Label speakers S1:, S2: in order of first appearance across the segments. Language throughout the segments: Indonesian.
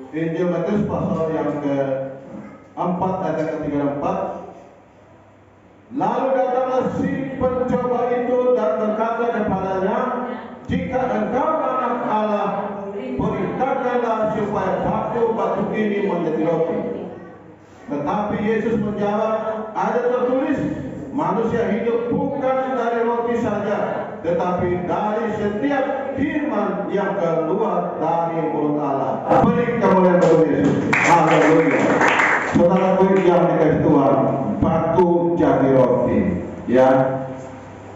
S1: Injil Matius pasal yang ke-4 ayat ke-34. Lalu datanglah si pencoba itu dan berkata kepadanya, jika engkau anak Allah, perintahkanlah supaya batu ini menjadi roti. Tetapi Yesus menjawab, ada tertulis, manusia hidup bukan dari roti saja, tetapi dari setiap firman yang keluar dari mulut Allah. Beri kemuliaan bagi Yesus. Haleluya. Saudaraku yang dikasihi Tuhan, batu jadi roti. Ya,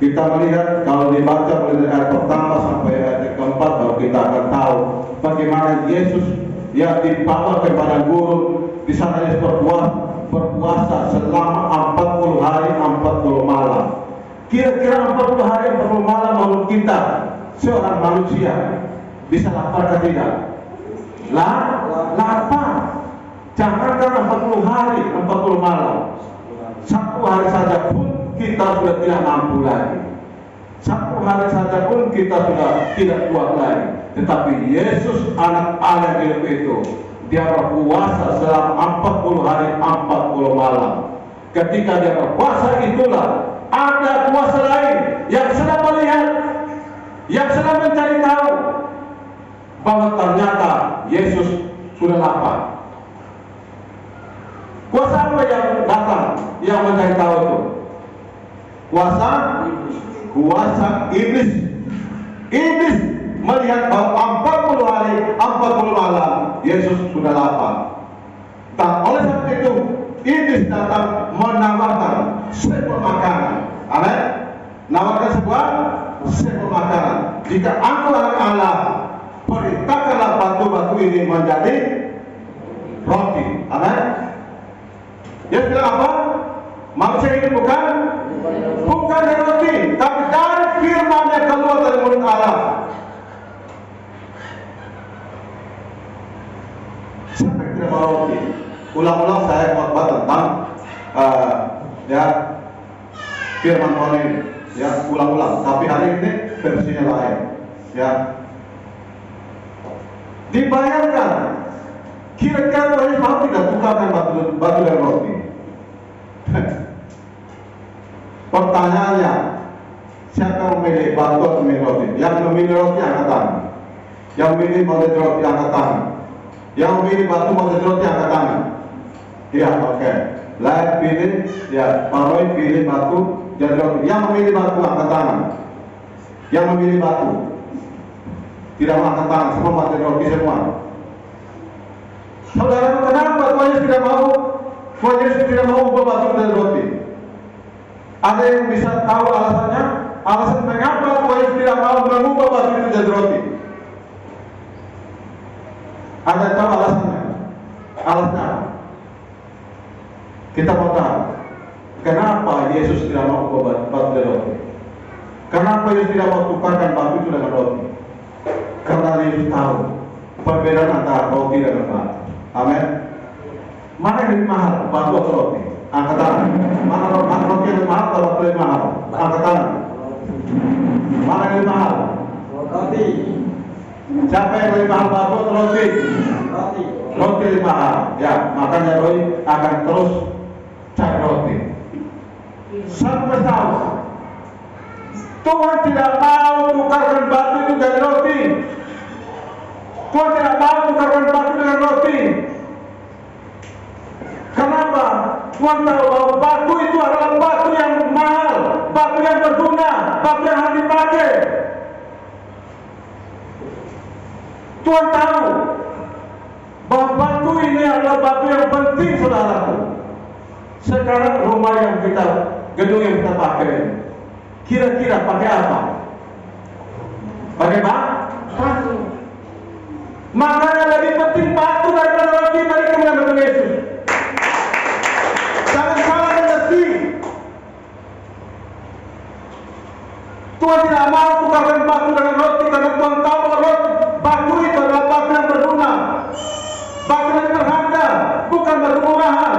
S1: kita melihat kalau dibaca mulai dari ayat pertama sampai ayat keempat, baru kita akan tahu bagaimana Yesus yang dibawa kepada guru. Di sana Yesus berpuasa selama 40 hari 40 malam. Kira-kira 40 hari 40 malam menurut kita seorang manusia bisa lapar atau tidak? Lapar. Jangankan 40 hari 40 malam, satu hari saja pun kita sudah tidak mampu lagi. Satu hari saja pun kita sudah tidak kuat lagi. Tetapi Yesus anak Allah yang hidup itu, dia berpuasa selama 40 hari 40 malam. Ketika dia berpuasa itulah ada kuasa lain yang sedang melihat, yang sedang mencari tahu bahwa ternyata Yesus sudah lapar. Kuasa apa yang datang yang mencari tahu itu? Kuasa iblis. Iblis melihat bahwa 40 hari 40 malam Yesus sudah lapar. Dan oleh sebab itu iblis datang menawarkan sebuah makanan. Amin. Nawarkan sebuah makanan. Jika aku anak Allah, perintahkanlah batu-batu ini menjadi roti. Amin. Dia bilang apa? Manusia ini bukan dari roti, tapi dari firman yang keluar dari mulut Allah. Siapa yang tidak mau roti? Ulang-ulang saya khotbah tentang firman Tuhan ini, ya, ulang-ulang. Tapi hari ini versinya lain, ya. Dibayangkan, kira-kira Tuhan mau tidak tukarkan batu dan roti? Pertanyaannya, siapa memilih batu atau memilih roti? Yang memilih roti angkat tangan. Yang memilih menjadi roti angkat tangan. Yang memilih batu menjadi roti angkat tangan. Ya, oke. Lain pilih, ya, Pak Roy pilih batu jadi roti. Yang memilih batu angkat tangan. Yang memilih batu tidak mau angkat tangan, semua menjadi roti semua. Saudara, kenapa Tuhan Yesus tidak mau? Tuhan Yesus tidak mau ubah batu menjadi roti. Ada yang bisa tahu alasannya? Alasan mengapa Tuhan Yesus tidak mau mengubah batu itu jadi roti? Ada yang tahu alasannya? Alasannya kita mau tahu. Kenapa Yesus tidak mau ubah batu jadi roti? Kenapa Yesus tidak mau tukarkan batu itu dengan roti? Karena Yesus tahu perbedaan antara roti dan batu. Amin. Mana yang lebih mahal, batu atau roti? Angkat tangan. Mana roti yang lebih mahal atau batu yang mahal? Angkat tangan. Mana yang lebih mahal? Roti. Siapa yang lebih mahal, batu atau roti? Roti. Roti lebih mahal. Ya, makanya Roy akan terus cari roti. Sampai tahu Tuhan tidak mau tukarkan batu itu jadi roti. Tuhan tidak mau tukarkan batu dengan roti. Kenapa? Tuhan tahu bahwa batu itu adalah batu yang mahal, batu yang berguna, batu yang harus dipakai. Tuhan tahu bahwa batu ini adalah batu yang penting, saudaraku. Sekarang rumah yang kita, gedung yang kita pakai, kira-kira pakai apa? Pakai batu. Makanya lebih penting batu daripada roti. Mari kemuliaan bagi Yesus. Jangan salah mengerti. Tuhan tidak mau tukarkan batu dengan roti, karena Tuhan tahu bahwa batu itu adalah batu yang berguna, batu yang berharga, bukan batu murahan.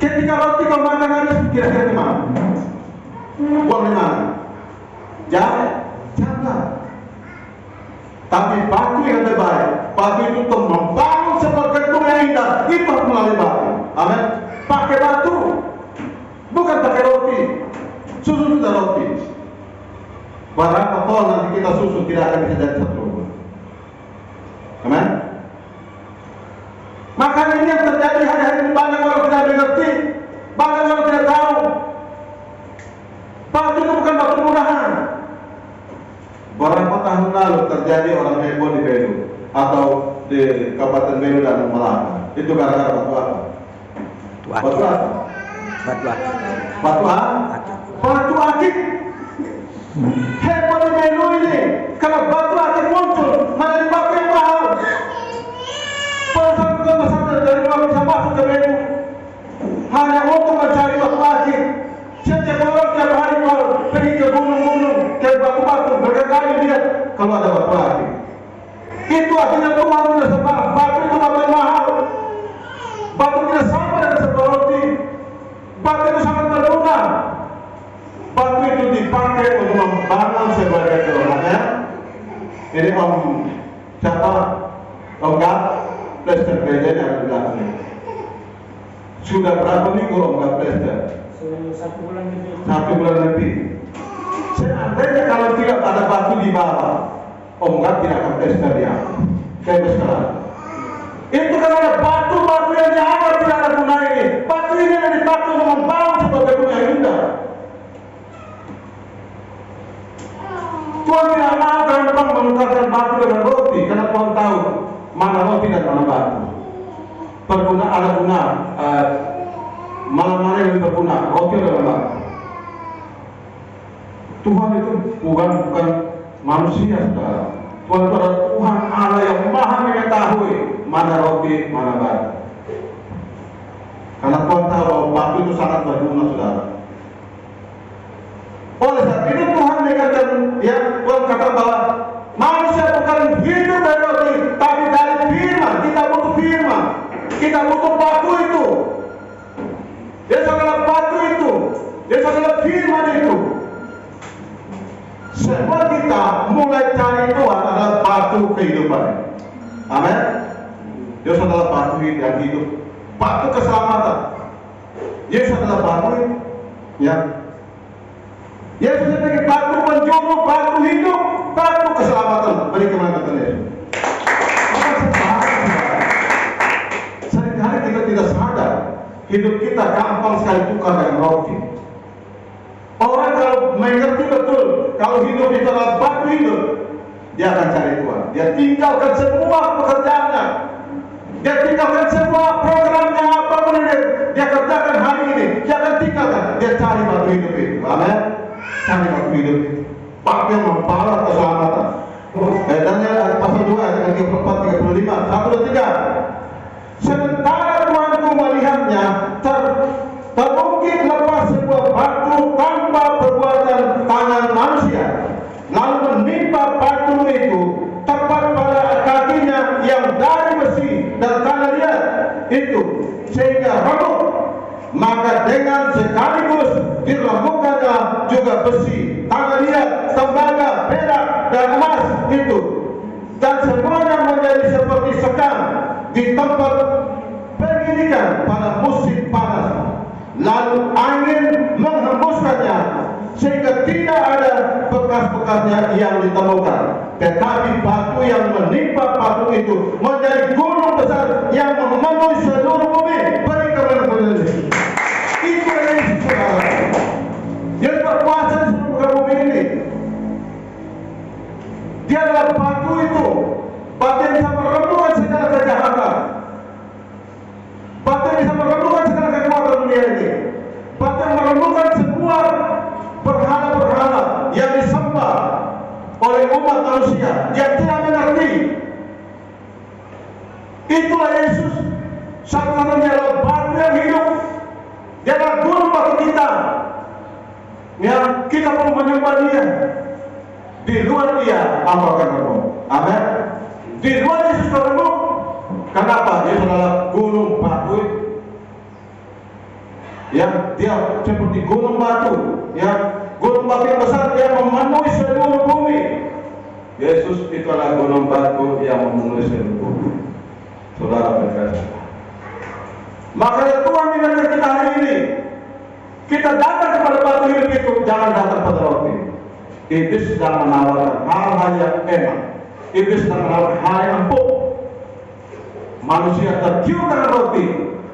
S1: Ketika roti kau makan habis, kira-kira di mana? Buang di mana? Jangan. Tapi batu yang terbaik, batu itu untuk membangun sebuah gedung yang indah, itu harus melalui batu. Amin. Pakai batu, bukan pakai roti. Susun sudah roti. Berapa ton nanti kita susun tidak akan bisa jadi satu rumah. Amin. Makanya ini yang terjadi hari-hari ini, banyak orang tidak mengerti, banyak orang tidak tahu. Batu itu bukan batu murahan. Beberapa tahun lalu terjadi orang heboh di Belu atau di Kabupaten Belu dan Malaka. Itu gara-gara batu apa? Batu apa? Batu apa? Batu akik. Heboh di Belu ini karena batu akik muncul menjadi batu yang mahal. Pesantren dari luar bisa masuk ke Belu hanya untuk mencari batu akik. Setiap orang tiap hari pergi ke gunung-gunung, ke batu-batu, berkali lihat kalau ada batu akik. Itu artinya Tuhan sudah sebab batu itu batu yang mahal. Batu tidak sama dengan sebuah roti. Batu itu sangat berguna. Batu itu dipakai untuk membangun sebuah gedung. Ya? Ini Om siapa? Om Gap, Plester gereja yang ada di belakang ini. Sudah berapa minggu Om Gap Plester?
S2: 1 bulan lebih.
S1: 1 bulan lebih. Seandainya kalau tidak ada batu di bawah, Om Gap tidak akan Plester dia. Kayak sekarang. Itu karena ada batu-batu yang dianggap tidak ada guna ini. Batu ini yang dipakai untuk membangun sebuah gedung yang indah. Tuhan tidak mau gampang menukarkan batu dengan roti, karena Tuhan tahu mana roti dan mana batu. Berguna ada guna, mana yang lebih berguna, roti atau batu. Tuhan itu bukan manusia, saudara. Tuhan itu adalah Tuhan Allah yang maha mengetahui mana roti, mana batu. Karena Tuhan tahu bahwa batu itu sangat berguna, saudara. Oleh sebab itu Tuhan mengatakan, ya, Tuhan kata bahwa manusia bukan hidup dari roti, tapi dari firman. Kita butuh firman. Kita butuh batu itu. Yesus adalah batu itu. Yesus adalah firman itu. Semua kita mulai cari Tuhan adalah batu kehidupan. Amin. Yesus adalah batu yang hidup, batu keselamatan. Yesus adalah batu, ya. Yesus sebagai batu penjuru, batu hidup, batu keselamatan. Beri kemenangan Yesus. Seringkali kita tidak sadar hidup kita gampang sekali tukar dengan roti. Orang kalau mengerti betul kalau hidup itu adalah batu hidup, dia akan cari Tuhan. Dia tinggalkan semua pekerjaannya. Dia tinggalkan semua programnya apapun yang dia kerjakan hari ini. Dia akan tinggalkan. Dia cari batu hidup itu. Amin. Cari batu hidup itu. Batu yang membawa keselamatan. Daniel pasal 2 ayat 34-35. 1 dan 3. Sementara Tuhanku melihatnya terungkit lepas sebuah batu tanpa perbuatan tangan manusia, lalu menimpa batu itu tepat pada kakinya yang dari besi dan tanah liat itu sehingga remuk. Maka dengan sekaligus diremukkannya juga besi, tanah liat, tembaga, perak dan emas itu, dan semuanya menjadi seperti sekam di tempat pengirikan pada musim panas. Lalu angin menghembuskannya sehingga tidak ada bekas-bekasnya yang ditemukan. Tetapi batu yang menimpa batu itu menjadi gunung besar yang memenuhi seluruh bumi. Beri kemenangan Yesus. Itu Yesus, saudara. Dia berkuasa di seluruh bumi ini. Dia adalah batu itu, batu yang bisa meremukkan segala kejahatan, batu yang bisa meremukkan segala kekuatan dunia ini, batu yang meremukkan semua berhala-berhala yang disembah oleh umat manusia yang tidak mengerti. Itulah Yesus. Satu-satunya adalah batu yang hidup. Dia adalah guru batu kita. Ya, kita perlu menyembah Dia. Di luar Dia, apa akan remuk? Amin. Di luar Yesus remuk. Kenapa? Yesus adalah gunung batu. Ya, Dia seperti gunung batu. Ya, gunung batu yang besar, Dia memenuhi seluruh bumi. Yesus itu adalah gunung batu yang memenuhi seluruh bumi. Saudara berkata, makanya Tuhan mengajar kita hari ini, kita datang kepada batu hidup itu, jangan datang pada roti. Iblis sedang menawarkan hal-hal yang enak. Iblis sedang menawarkan hal yang empuk. Manusia tergiur dengan roti,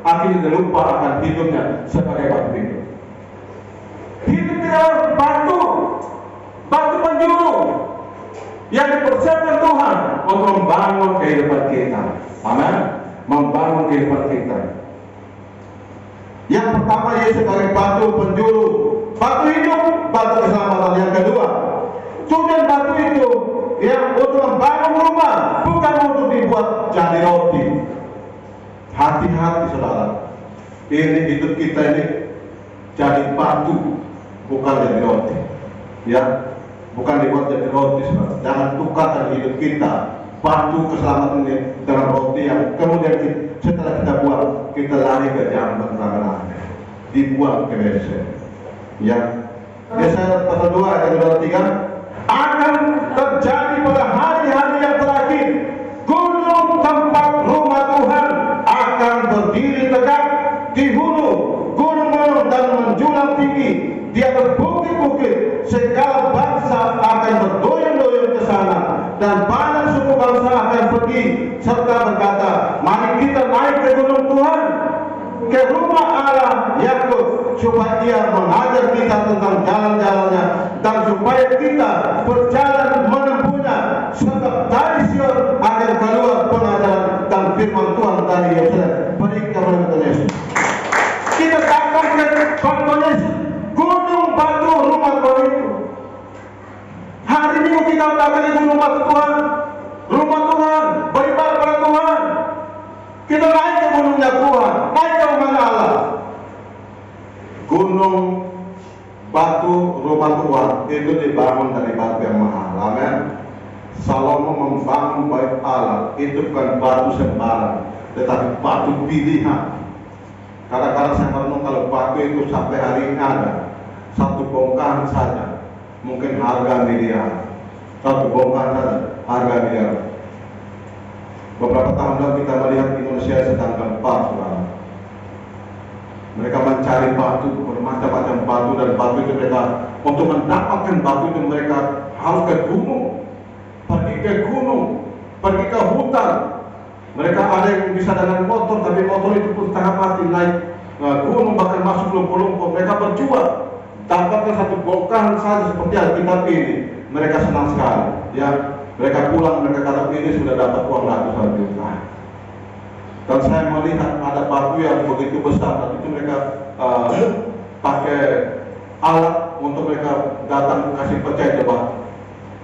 S1: akhirnya lupa akan hidupnya sebagai batu hidup. Hidup tidak batu, batu penjuru yang dipersiapkan Tuhan untuk membangun kehidupan kita. Amin. Membangun kehidupan kita. Yang pertama, Yesus sebagai batu penjuru, batu hidup, batu keselamatan. Yang kedua, tujuan batu itu yang untuk membangun rumah, bukan untuk dibuat jadi roti. Hati-hati saudara, ini hidup kita ini jadi batu, bukan jadi roti. Ya, bukan dibuat jadi roti saudara. Jangan tukarkan hidup kita, batu keselamatan ini, dengan roti yang kemudian setelah kita buat, kita lari ke jamban ranah, dibuang ke WC. Ya, Yesaya pasal 2 ayat 3, akan terjadi pada hari-hari yang terakhir, gunung tempat rumah Tuhan akan berdiri tegak di hulu gunung-gunung dan menjulang tinggi di atas bukit-bukit. Segala bangsa akan berdoyong-doyong ke sana, dan banyak suku bangsa akan pergi serta berkata, mari kita naik ke gunung Tuhan, ke rumah Allah Yakub, supaya Dia mengajar kita tentang jalan-jalannya, dan supaya kita berjalan menempuhnya. Sebab dari Sion akan keluar pengajaran dan firman Tuhan dari Yerusalem. Beri kepada Yesus. Kita datang ke batu Yesus, gunung batu rumah Tuhan itu. Hari Minggu kita datang ke gunung batu Tuhan, rumah Tuhan, beribadah pada Tuhan. Kita naik ke gunungnya Tuhan, naik ke rumah Allah. Gunung batu rumah Tuhan itu dibangun dari batu yang mahal. Amin. Salomo membangun bait Allah itu bukan batu sembarang, tetapi batu pilihan. Kadang-kadang saya merenung kalau batu itu sampai hari ini ada satu bongkahan saja, mungkin harga miliar. Satu bongkahan saja harga miliar. Beberapa tahun lalu kita melihat Indonesia sedang gempar, saudara. Mereka mencari batu, bermacam-macam batu, dan batu itu mereka, untuk mendapatkan batu itu mereka harus ke gunung, pergi ke gunung, pergi ke hutan. Mereka ada yang bisa dengan motor, tapi motor itu pun setengah mati naik gunung, bahkan masuk lumpur-lumpur. Mereka berjuang, dapatkan satu bongkahan saja seperti Alkitab ini. Mereka senang sekali. Ya, mereka pulang, mereka kata ini sudah dapat uang ratusan juta. Dan saya melihat ada batu yang begitu besar, dan itu mereka pakai alat untuk mereka datang kasih percaya ke batu.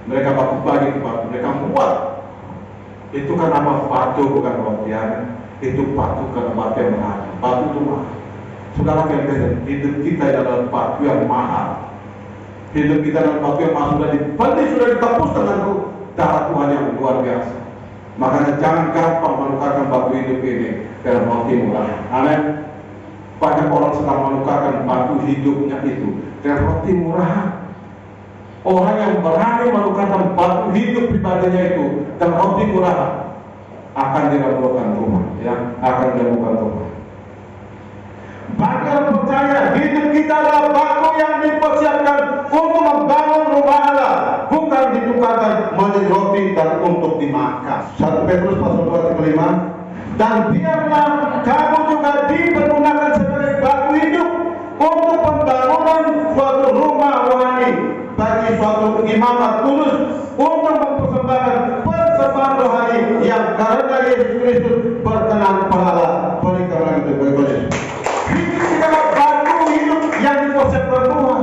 S1: Mereka bagi ke batu, mereka buat. Itu kan apa? Batu bukan roti, ya. Itu batu karena batu yang mahal. Batu itu mahal. Saudara kalian, hidup kita adalah batu yang mahal. Hidup kita adalah batu yang mahal, sudah dibeli, sudah ditebus dengan darah Tuhan yang luar biasa. Makanya jangan gampang menukarkan batu hidup ini dengan roti murah. Amin. Banyak orang sedang menukarkan batu hidupnya itu dengan roti murah. Orang yang berani menukarkan batu hidup pribadinya itu dan roti murah akan diramukan Tuhan, ya, akan diramukan Tuhan. Bagi orang percaya, hidup kita adalah batu yang dipersiapkan untuk membangun rumah Allah, bukan ditukarkan menjadi roti dan untuk dimakan. 1 Petrus pasal 2 ayat 5. Dan biarlah kamu juga dipergunakan sebagai batu hidup untuk pembangunan suatu rumah rohani, bagi suatu imamat kudus, untuk mempersembahkan persembahan rohani yang karena Yesus Kristus berkenan kepada Allah. Beri kepada kita berdoa. Hidup kita adalah batu hidup yang dipersiapkan Tuhan.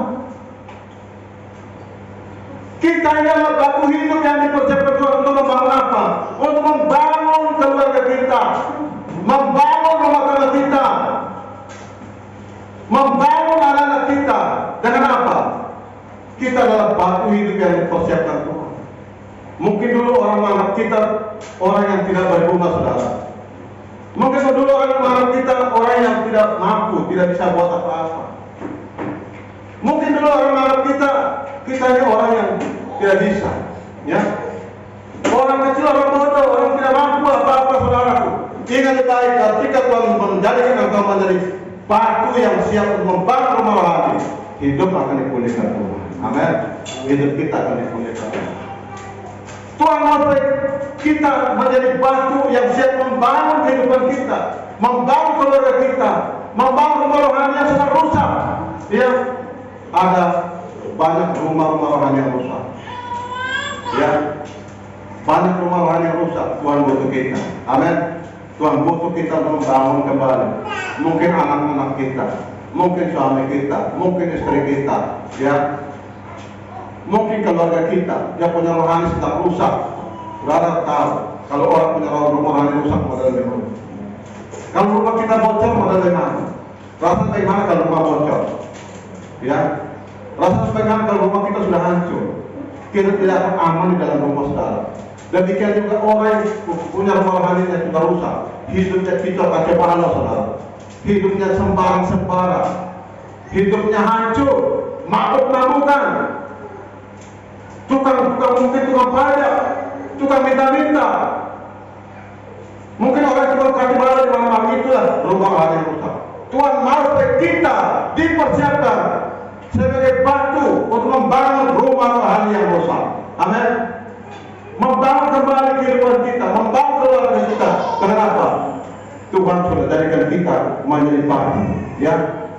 S1: Kita adalah batu hidup yang dipersiapkan Tuhan untuk membangun apa? Untuk membangun keluarga kita, membangun rumah tangga kita, membangun anak-anak kita. Dengan apa? Kita adalah batu hidup yang dipersiapkan Tuhan. Mungkin dulu orang menganggap kita orang yang tidak berguna, saudara. Mungkin dulu orang menganggap kita orang yang tidak mampu, tidak bisa buat apa-apa. Mungkin dulu orang menganggap kita ini orang yang tidak bisa, ya. Orang kecil, orang bodoh, orang tidak mampu apa-apa, saudaraku. Ingat baik, ketika Tuhan menjadikan engkau menjadi batu yang siap untuk membangun rumah rohani, hidup akan dipulihkan Tuhan. Amin. Hidup kita akan dipulihkan. Tuhan mau kita menjadi batu yang siap membangun kehidupan kita, membangun keluarga kita, membangun rumah rohani yang sedang rusak. Ya, ada banyak rumah-rumah rohani yang rusak. Ya, banyak rumah rohani yang rusak. Tuhan butuh kita. Amin. Tuhan butuh kita membangun kembali. Mungkin anak-anak kita, mungkin suami kita, mungkin istri kita, ya, mungkin keluarga kita yang punya rohani sedang rusak. Saudara tahu, kalau orang punya rumah rohani rusak, modal bagaimana? Kalau rumah kita bocor, modal bagaimana? Rasa bagaimana kalau rumah bocor? Ya, rasa bagaimana kalau rumah kita sudah hancur? Kita tidak akan aman di dalam rumah saudara. Demikian juga orang yang punya rumah rohani yang sudah rusak, hidupnya kita kacau balau, saudara. Hidupnya sembarang-sembarang, hidupnya hancur, mabuk-mabukan, tukang pajak, tukang minta-minta. Mungkin orang cuma kacau balau di mana-mana, itulah rumah rohani yang rusak. Tuhan mau supaya kita dipersiapkan sebagai batu untuk membangun rumah rohani yang rusak. Amin. Membangun kembali kehidupan kita, membangun keluarga kita. Kenapa? Tuhan sudah jadikan kita menjadi batu, ya.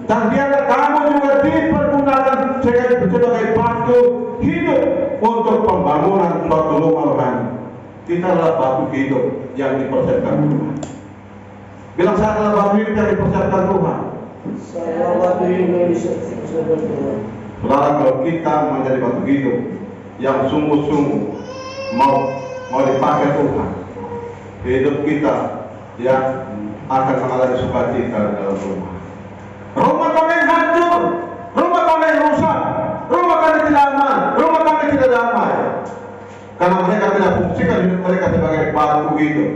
S1: Dan biarlah kamu juga dipergunakan sebagai batu hidup untuk pembangunan suatu rumah rohani. Kita adalah batu hidup yang dipersiapkan Tuhan. Bilang, saya adalah batu hidup yang dipersiapkan Tuhan.
S2: Saya batu hidup yang dipersiapkan Tuhan.
S1: Saudara, kalau kita menjadi batu hidup yang sungguh-sungguh mau dipakai Tuhan, hidup kita yang akan mengalami sukacita di dalam rumah. Rumah kami yang hancur, rumah kami yang rusak, rumah kami tidak aman, rumah kami tidak damai, karena mereka tidak fungsikan hidup mereka sebagai batu hidup.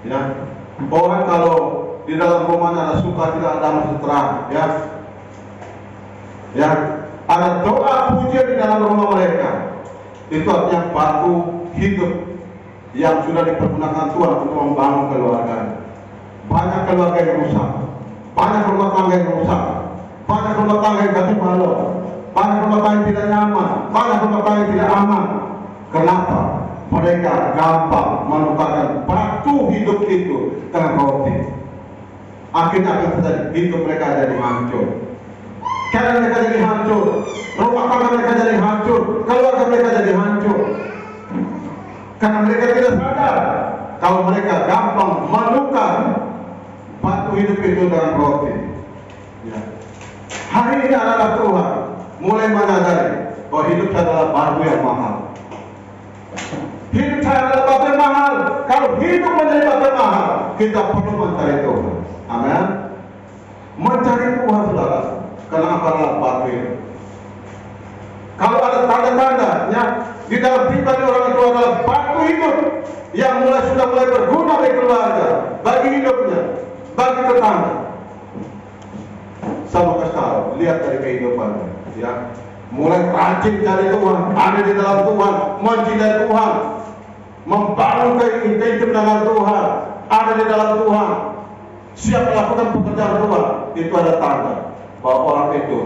S1: Ya, orang kalau di dalam rumahnya ada suka, tidak ada sejahtera, ya, ada doa pujian di dalam rumah mereka. Itu artinya batu hidup yang sudah dipergunakan Tuhan untuk membangun keluarga. Banyak keluarga yang rusak, banyak rumah tangga yang rusak, banyak rumah tangga yang kacau balau, banyak rumah tangga yang tidak nyaman, banyak rumah tangga yang tidak aman. Kenapa? Mereka gampang menukarkan batu hidup itu dengan roti. Akhirnya akan terjadi, hidup mereka jadi hancur. Karena mereka jadi hancur, rumah tangga mereka jadi hancur, keluarga mereka jadi hancur. Karena mereka tidak sadar kalau mereka gampang menukar batu hidup itu dengan roti. Ya. Hari ini adalah Tuhan mulai menyadari bahwa hidup saya adalah batu yang mahal. Hidup saya adalah batu yang mahal. Kalau hidup menjadi batu yang mahal, kita perlu mencari Tuhan. Amin. Mencari Tuhan, saudara. Kenapa adalah batu hidup? Kalau ada tanda-tandanya di dalam pribadi orang itu adalah batu hidup yang sudah mulai berguna bagi keluarga, bagi hidupnya, bagi tetangga. Sama kesal, lihat dari kehidupannya, ya. Mulai rajin cari Tuhan, ada di dalam Tuhan, mencintai Tuhan, membangun kehidupan dengan Tuhan, ada di dalam Tuhan, siap melakukan pekerjaan Tuhan. Itu ada tanda bahwa orang itu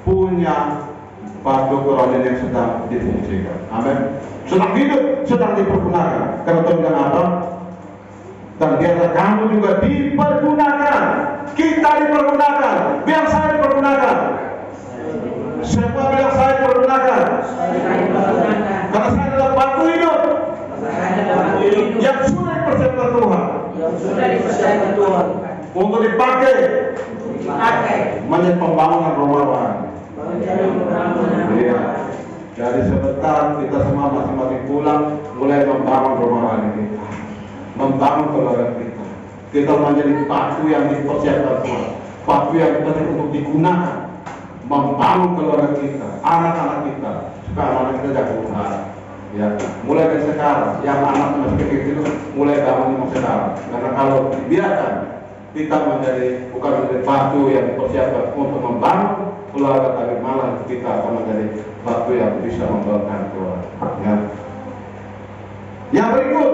S1: punya batu rohani yang sedang difungsikan. Amin. Sedang hidup, sedang dipergunakan. Karena Tuhan bilang apa? Dan biarlah kamu juga dipergunakan. Kita dipergunakan. Biar saya dipergunakan. Semua bilang saya dipergunakan. Karena saya adalah batu hidup yang sudah dipersiapkan Tuhan. Untuk dipakai menjadi pembangunan rumah rohani. Iya. Dari sebentar kita semua masing-masing pulang, mulai membangun rumah rohani kita, membangun keluarga kita. Kita menjadi batu yang dipersiapkan Tuhan, batu yang kita untuk digunakan, membangun keluarga kita, anak-anak kita, supaya anak kita jaga Tuhan. Ya, mulai dari sekarang, yang anak masih kecil itu mulai bangun sekarang. Karena kalau dibiarkan, kita bukan menjadi batu yang dipersiapkan untuk membangun keluarga, tapi malah kita akan menjadi batu yang bisa membangun Tuhan. Ya. Yang berikut,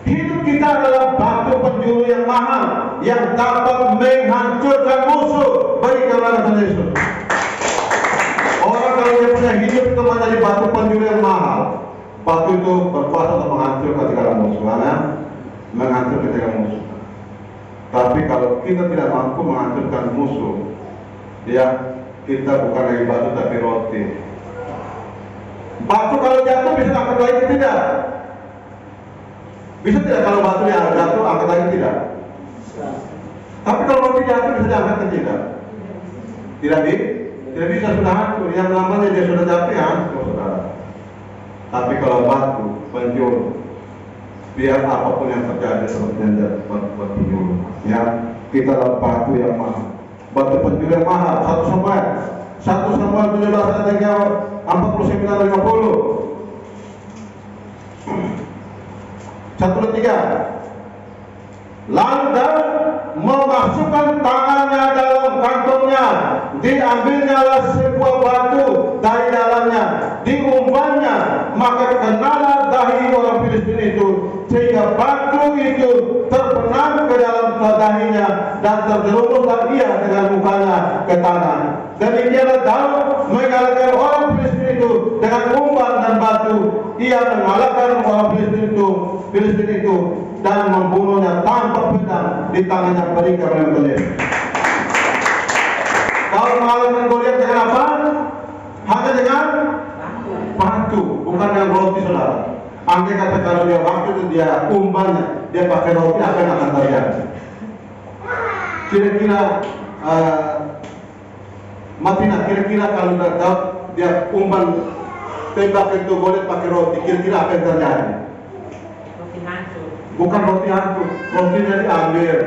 S1: hidup kita adalah batu penjuru yang mahal yang dapat menghancurkan musuh. Beri kepada Tuhan Yesus. Orang kalau dia punya hidup itu menjadi batu penjuru yang mahal, batu itu berkuasa untuk menghancurkan segala musuh, menghancurkan segala musuh. Tapi kalau kita tidak mampu menghancurkan musuh, ya kita bukan lagi batu tapi roti. Batu kalau jatuh bisa angkat lagi tidak? Bisa tidak kalau batu yang jatuh angkat lagi tidak? Tapi kalau roti jatuh bisa diangkat tidak? Tidak bisa, sudah hancur. Yang namanya dia sudah jatuh ya hancur, saudara. Tapi kalau batu penjuru, biar apapun yang terjadi seperti penjuru. Ya, kita adalah batu yang mahal. Batu penjuru yang mahal. 1 Samuel 17 ayat 49-50. 1-3. Lalu Daud memasukkan tangannya dalam kantongnya, diambilnyalah sebuah batu dari dalamnya, diumpannya, maka kenalah dahi orang Filistin itu, sehingga batu itu terbenam ke dalam dahinya dan terjerumuslah ia dengan mukanya ke tanah. Demikianlah Daud mengalahkan orang Filistin itu dengan umpan dan batu. Ia mengalahkan orang Filistin itu dan membunuhnya tanpa pedang di tangannya berikan oleh Goliat. Daud mengalahkan Goliat dengan apa? Hanya dengan batu, bukan dengan roti, saudara. Andai kata kalau dia waktu itu dia umpannya, dia pakai roti, apa yang akan terjadi? Kira-kira kira-kira kalau Daud dia umpan tembak itu Goliat pakai roti, kira-kira apa yang terjadi?
S3: Roti hancur.
S1: Bukan roti hancur, rotinya diambil.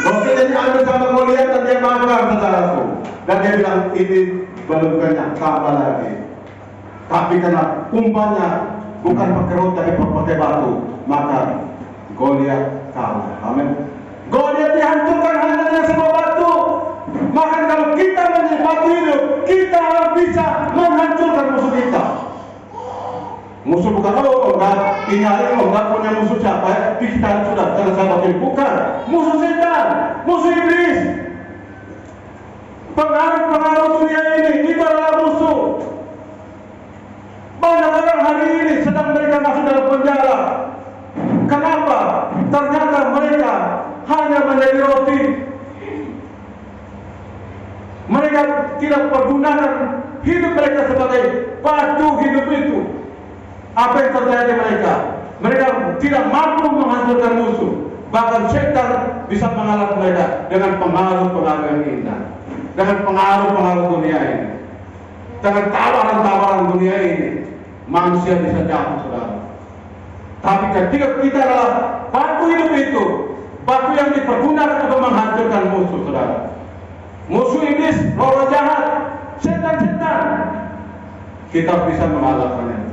S1: Rotinya diambil sama Goliat dan dia makan, saudaraku. Dan dia bilang ini belum kenyang, tambah lagi. Tapi karena umpannya bukan pakai roti tapi pakai batu, maka Goliat kalah. Amin. Goliat dihancurkan hanya dengan sebuah batu. Maka kalau kita menjadi batu hidup, kita harus bisa menghancurkan musuh kita. Musuh bukan enggak punya musuh siapa ya? Kita sudah selesai, bukan. Musuh setan, musuh iblis. Pengaruh dunia ini itu adalah musuh. Banyak orang hari ini sedang mereka masuk dalam penjara. Kenapa? Ternyata mereka hanya menjadi roti. Mereka tidak pergunakan hidup mereka sebagai batu hidup itu. Apa yang terjadi mereka? Mereka tidak mampu menghancurkan musuh. Bahkan setan bisa mengalahkan mereka dengan pengaruh-pengaruh yang indah, dengan pengaruh-pengaruh dunia ini, dengan tawaran-tawaran dunia ini. Manusia bisa jatuh, saudara. Tapi ketika kita adalah batu hidup itu, batu yang dipergunakan untuk menghancurkan musuh, saudara. Musuh iblis, roh jahat, setan-setan, kita bisa mengalahkannya.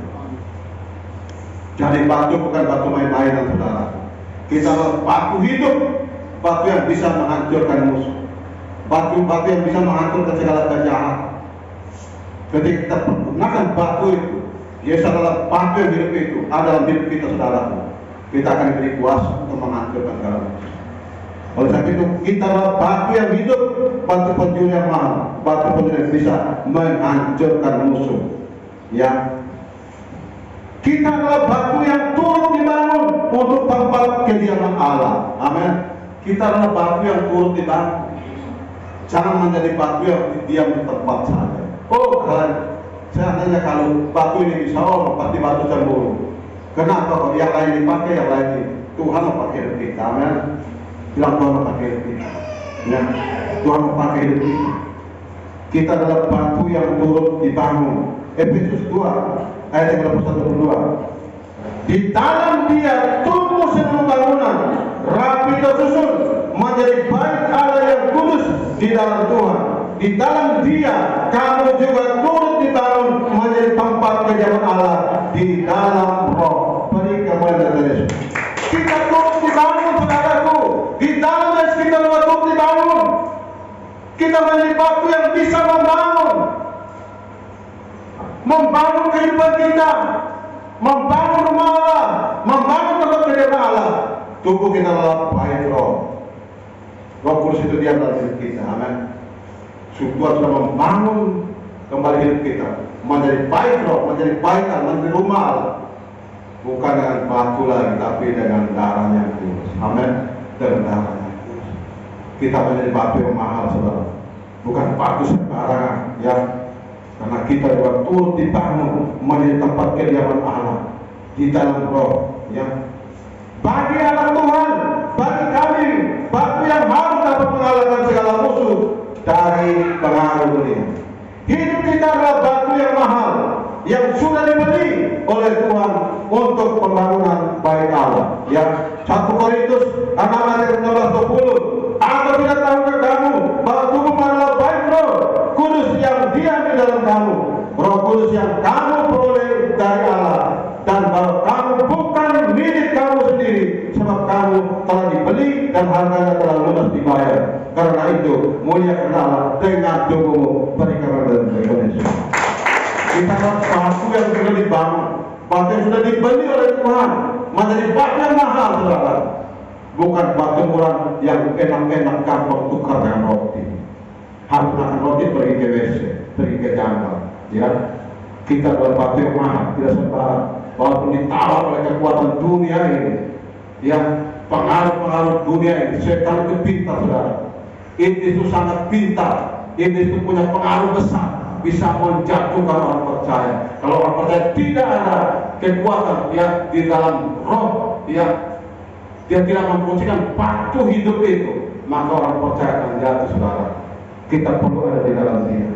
S1: Jadi batu bukan batu main-mainan, saudara. Kita adalah batu hidup, batu yang bisa menghancurkan musuh, batu-batu yang bisa menghancurkan segala kejahatan. Ketika kita menggunakan batu itu, Yesus adalah batu yang hidup itu, ada dalam hidup kita, saudara. Kita akan diberi kuasa untuk menghancurkan segala musuh. Oleh sebab itu, kita adalah batu yang hidup, batu penjuru yang mahal, batu penjuru yang bisa menghancurkan musuh. Ya, kita adalah batu yang turut dibangun untuk tempat kediaman Allah. Amin. Kita adalah batu yang turut dibangun. Jangan menjadi batu yang diam di tempat saja. Oh, kalian, seandainya kalau batu ini bisa, pasti batu cemburu. Kenapa? Kalau yang lain dipakai, yang lain Tuhan memakai hidup kita. Amin. Bilang Tuhan memakai hidup kita. Ya, Tuhan memakai hidup kita. Kita adalah batu yang turut dibangun. Efesus 2 ayat 31-32. Di dalam Dia tumbuh seluruh bangunan, rapi tersusun menjadi bait Allah yang kudus di dalam Tuhan. Di dalam Dia kamu juga turut dibangun menjadi tempat kediaman Allah di dalam Roh. Beri kemuliaan Yesus. Kita turut dibangun, saudaraku. Di dalam Yesus kita turut dibangun. Kita menjadi batu yang bisa membangun. membangun kehidupan kita, membangun rumah Allah, membangun tempat kediaman Allah. Tubuh kita adalah bait roh. Roh Kudus itu diam dalam hidup kita. Amin. Tuhan sudah membangun kembali hidup kita menjadi bait roh, menjadi bait Allah, menjadi rumah Allah. Bukan dengan batu lagi, tapi dengan darahnya kudus. Amin. Dengan darahnya kudus. Kita menjadi batu yang mahal, saudara. Bukan batu sembarangan, ya. Karena kita juga turut dibangun menjadi tempat kediaman Allah di dalam roh, ya. Bagi anak Tuhan, bagi kami, batu yang harus dapat mengalahkan segala musuh dari pengaruh dunia. Hidup kita adalah batu yang mahal, yang sudah dibeli oleh Tuhan untuk pembangunan bait Allah. Ya, 1 Korintus 6 ayat 16-20. Aku tidak tahukah kamu bahwa tubuh adalah bait Roh Kudus yang diam di dalam kamu, Roh Kudus yang kamu peroleh dari Allah, dan bahwa kamu bukan milik kamu sendiri, sebab kamu telah dibeli dan harganya telah lunas dibayar. Karena itu muliakan Allah dengan tubuhmu, berikan dan Indonesia. Kita harus batu yang sudah dibangun, batu yang sudah dibeli oleh Tuhan, menjadi batu yang mahal, saudara. Bukan batu murah yang enak-enak gampang tukar dengan roti. Harus makan roti pergi ke WC, pergi ke jangkar. Ya, kita adalah batu yang mahal, tidak sembarang. Walaupun ditawar oleh kekuatan dunia ini, ya, pengaruh-pengaruh dunia ini, setan itu pintar, saudara. Iblis itu sangat pintar. Iblis itu punya pengaruh besar, bisa menjatuhkan orang percaya. Kalau orang percaya tidak ada kekuatan, ya, di dalam roh, ya, dia tidak memfungsikan batu hidup itu, maka orang percaya akan jatuh, saudara. Kita perlu ada di dalam dia.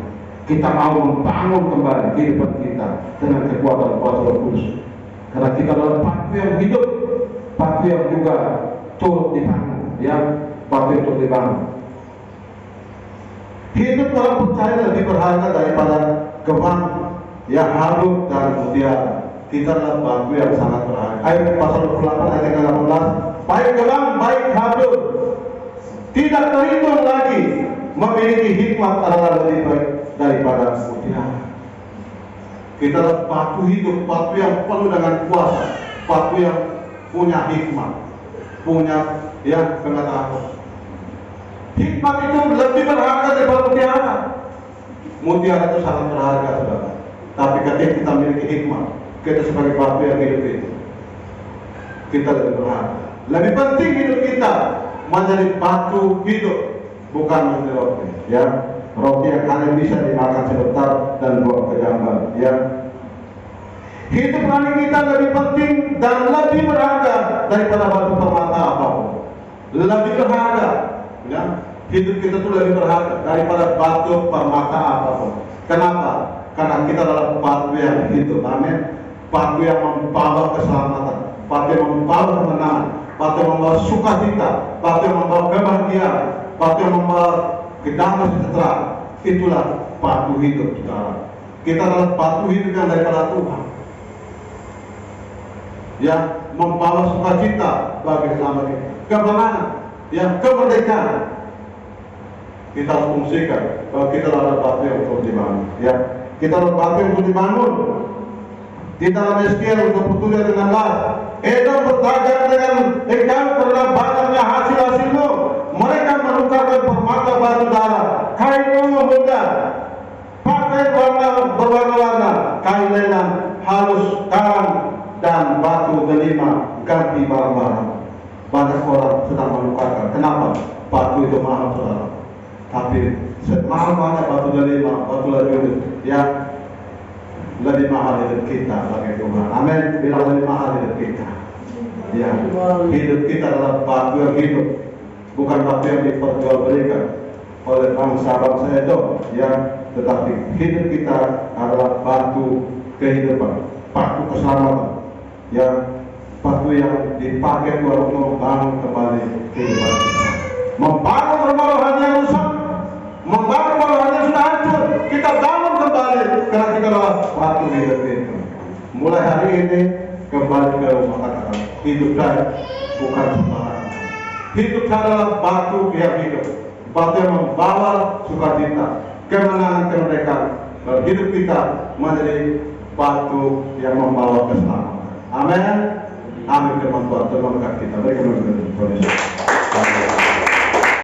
S1: Kita mau membangun kembali kehidupan kita dengan kekuatan kuasa Roh Kudus. Karena kita adalah batu yang hidup, batu yang juga turut dibangun, ya, batu yang turut dibangun. Hidup orang percaya lebih berharga daripada kembang, ya, harum dan mutiara. Kita adalah batu yang sangat berharga. Ayat pasal 28 ayat 18. Baik gelang, baik harum, tidak terhitung lagi, memiliki hikmat adalah lebih baik daripada mutiara. Kita adalah batu hidup, batu yang penuh dengan kuasa, batu yang punya hikmat, punya, ya, pengetahuan. Hikmat itu lebih berharga daripada mutiara. Mutiara itu sangat berharga, saudara. Tapi ketika kita memiliki hikmat, kita sebagai batu yang hidup itu, kita lebih berharga. Lebih penting hidup kita menjadi batu hidup, bukan menjadi roti, ya. Roti yang hanya bisa dimakan sebentar dan buang ke jamban, ya. Hidup kali kita lebih penting dan lebih berharga daripada batu permata apapun. Lebih berharga, ya. Hidup kita itu lebih berharga daripada batu permata apapun. Kenapa? Karena kita adalah batu yang hidup, amin. Batu yang membawa keselamatan, batu yang membawa kemenangan, batu yang membawa sukacita, batu yang membawa kebahagiaan, batu yang membawa kedamaian sejahtera. Itulah batu hidup, saudara. Kita adalah batu hidup yang daripada Tuhan, yang membawa sukacita bagi sesama kita, kemenangan, ya, kemerdekaan. Kita harus fungsikan bahwa kita adalah batu yang perlu dibangun, ya. Kita adalah batu yang perlu dibangun. Di dalam Yeskiel 27 ayat 16, Edom berdagang dengan engkau karena banyaknya hasil-hasilmu. Mereka menukarkan permata batu darah, kain ungu muda, pakai warna berwarna-warna, kain lenan, halus, karang, dan batu delima, ganti barang-barang. Banyak orang sedang menukarkan. Kenapa? Batu itu mahal, saudara. Tapi mahal-mahal batu delima, batu lajur, ya, lebih mahal hidup kita bagi Tuhan. Amin. Bilang lebih mahal hidup kita. Ya, hidup kita adalah batu yang hidup, bukan batu yang diperjualbelikan oleh bangsa-bangsa itu, ya. Tetapi hidup kita adalah batu kehidupan, batu keselamatan, ya, batu yang dipakai Tuhan untuk membangun kembali kehidupan kita, membangun rumah rohani yang rusak, membangun rumah rohani yang sudah hancur. Kita bangun kembali karena kita adalah batu hidup itu. Mulai hari ini kembali ke rumah katakan hidup saya bukan sembarangan. Hidup saya adalah batu yang hidup, batu yang membawa sukacita, kemenangan, kemerdekaan, Kalau hidup kita menjadi batu yang membawa keselamatan. Amin. Amin firman Tuhan. Terima kasih kita. Beri